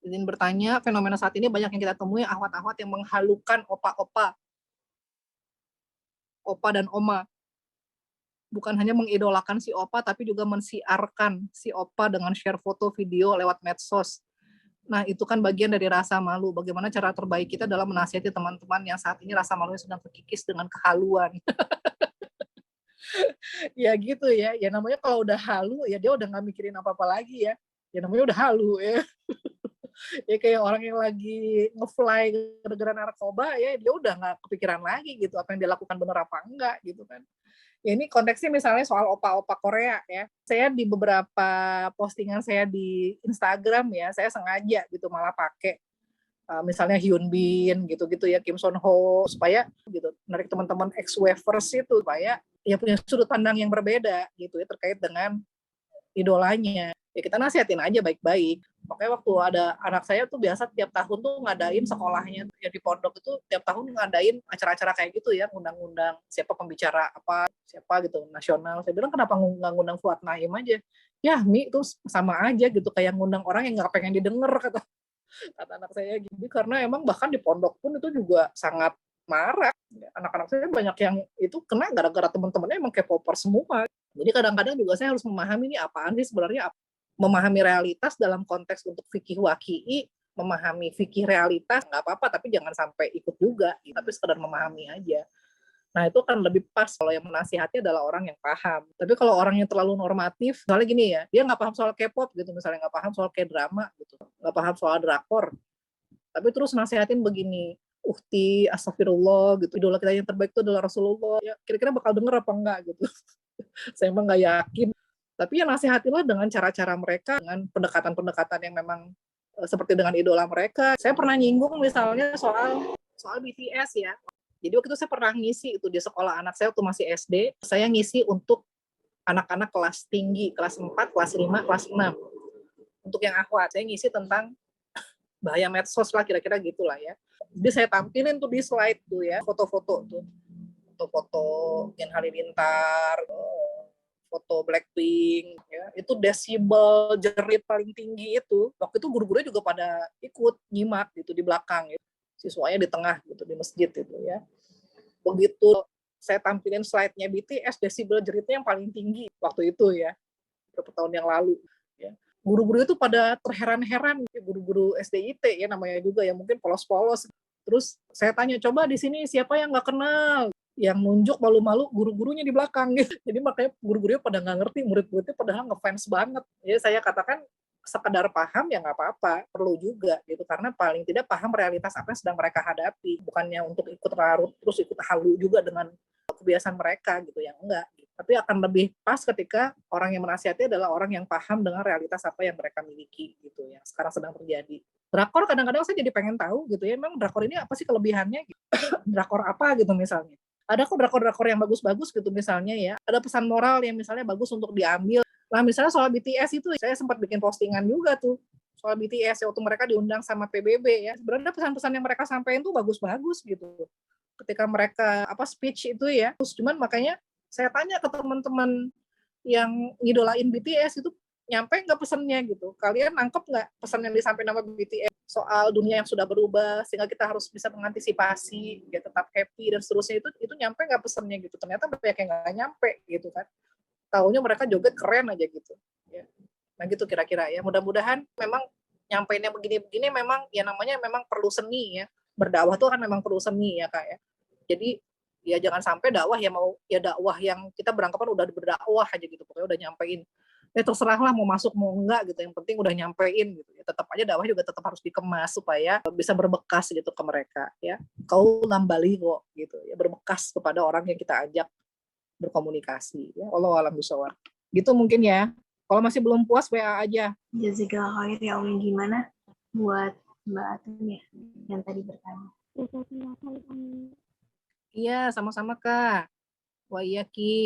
Izin bertanya, fenomena saat ini banyak yang kita temui ahwat-ahwat yang menghalukan opa dan oma. Bukan hanya mengidolakan si opa, tapi juga mensiarkan si opa dengan share foto video lewat medsos. Nah, itu kan bagian dari rasa malu. Bagaimana cara terbaik kita dalam menasihati teman-teman yang saat ini rasa malunya sedang terkikis dengan kehaluan. Ya gitu ya. Ya namanya kalau udah halu, ya dia udah nggak mikirin apa-apa lagi ya. Ya namanya udah halu ya. Ya kayak orang yang lagi nge-fly gara-gara narkoba ya dia udah nggak kepikiran lagi gitu apa yang dia lakukan bener apa enggak gitu kan. Ya ini konteksnya misalnya soal opa-opa Korea ya. Saya di beberapa postingan saya di Instagram ya, saya sengaja gitu malah pakai misalnya Hyun Bin gitu-gitu ya, Kim Son Ho supaya gitu menarik teman-teman ex-wavers itu supaya ya punya sudut pandang yang berbeda gitu ya terkait dengan idolanya. Ya kita nasihatin aja baik-baik. Makanya waktu ada anak saya tuh biasa tiap tahun tuh ngadain sekolahnya ya di pondok itu tiap tahun ngadain acara-acara kayak gitu ya, ngundang-ngundang siapa pembicara apa, siapa gitu nasional. Saya bilang kenapa nggak ngundang Fuad Naim aja? Ya Mi itu sama aja gitu kayak ngundang orang yang nggak pengen didengar kata anak saya gitu karena emang bahkan di pondok pun itu juga sangat marak. Anak-anak saya banyak yang itu kena gara-gara teman-temannya emang K-popper semua. Jadi kadang-kadang juga saya harus memahami ini apaan sih sebenarnya, memahami realitas dalam konteks untuk fikih waki'i, memahami fikih realitas nggak apa-apa tapi jangan sampai ikut juga, tapi sekedar memahami aja. Nah itu kan lebih pas kalau yang menasihati adalah orang yang paham. Tapi kalau orang yang terlalu normatif, misalnya gini ya, dia nggak paham soal K-pop gitu, misalnya nggak paham soal K-drama gitu, nggak paham soal drakor, tapi terus nasihatin begini, Uhti, astagfirullah gitu, idola kita yang terbaik itu adalah Rasulullah. Ya, kira-kira bakal denger apa enggak gitu. Saya emang nggak yakin. Tapi ya nasihatilah dengan cara-cara mereka, dengan pendekatan-pendekatan yang memang seperti dengan idola mereka. Saya pernah nyinggung misalnya soal BTS ya. Jadi waktu itu saya pernah ngisi itu di sekolah anak saya waktu masih SD. Saya ngisi untuk anak-anak kelas tinggi, kelas 4, kelas 5, kelas 6. Untuk yang akhwat, saya ngisi tentang bahaya medsos lah kira-kira gitulah ya. Jadi saya tampilin tuh di slide tuh ya, foto-foto tuh. Foto-foto Gen Halilintar, foto Blackpink, ya. Itu desibel jerit paling tinggi itu. Waktu itu guru-gurunya juga pada ikut nyimak gitu di belakang gitu. Siswanya di tengah gitu di masjid itu ya. Begitu saya tampilin slide-nya BTS, desibel jeritnya yang paling tinggi waktu itu ya. Beberapa tahun yang lalu ya. Guru-guru itu pada terheran-heran, guru-guru SDIT ya namanya juga ya mungkin polos-polos. Terus saya tanya, coba di sini siapa yang nggak kenal? Yang nunjuk malu-malu guru-gurunya di belakang gitu. Jadi makanya guru-gurunya pada nggak ngerti, murid-muridnya padahal ngefans banget. Jadi saya katakan sekedar paham ya nggak apa-apa, perlu juga gitu karena paling tidak paham realitas apa yang sedang mereka hadapi, bukannya untuk ikut larut terus ikut halu juga dengan kebiasaan mereka gitu yang enggak. Tapi akan lebih pas ketika orang yang menasihati adalah orang yang paham dengan realitas apa yang mereka miliki gitu yang sekarang sedang terjadi. Drakor kadang-kadang saya jadi pengen tahu gitu ya, emang drakor ini apa sih kelebihannya gitu. Drakor apa gitu misalnya. Ada kok drakor-drakor yang bagus-bagus gitu misalnya ya. Ada pesan moral yang misalnya bagus untuk diambil. Nah misalnya soal BTS itu saya sempat bikin postingan juga tuh soal BTS waktu mereka diundang sama PBB ya. Sebenarnya pesan-pesan yang mereka sampaikan tuh bagus-bagus gitu. Ketika mereka speech itu ya. Terus cuman makanya saya tanya ke teman-teman yang ngidolain BTS itu nyampe nggak pesannya gitu. Kalian nangkep nggak pesan yang disampaikan sama BTS soal dunia yang sudah berubah sehingga kita harus bisa mengantisipasi ya tetap happy dan seterusnya itu nyampe nggak pesannya gitu. Ternyata banyak yang nggak nyampe gitu kan. Taunya mereka joget keren aja gitu. Ya. Nah gitu kira-kira ya. Mudah-mudahan memang nyampeinnya begini-begini memang ya namanya memang perlu seni ya. Berdakwah tuh kan memang perlu seni ya Kak ya. Jadi ya jangan sampai dakwah ya mau ya dakwah yang kita beranggapan udah berdakwah aja gitu pokoknya udah nyampein terserah lah mau masuk mau enggak gitu yang penting udah nyampein gitu ya tetap aja dakwah juga tetap harus dikemas supaya bisa berbekas gitu ke mereka ya kau lambali kok gitu ya berbekas kepada orang yang kita ajak berkomunikasi ya Allah alam bisawab gitu mungkin ya kalau masih belum puas WA aja. Jazakallah khair ya Umi. Gimana buat Mbak Atun ya yang tadi bertanya. Iya sama-sama Kak. Wa iyaki.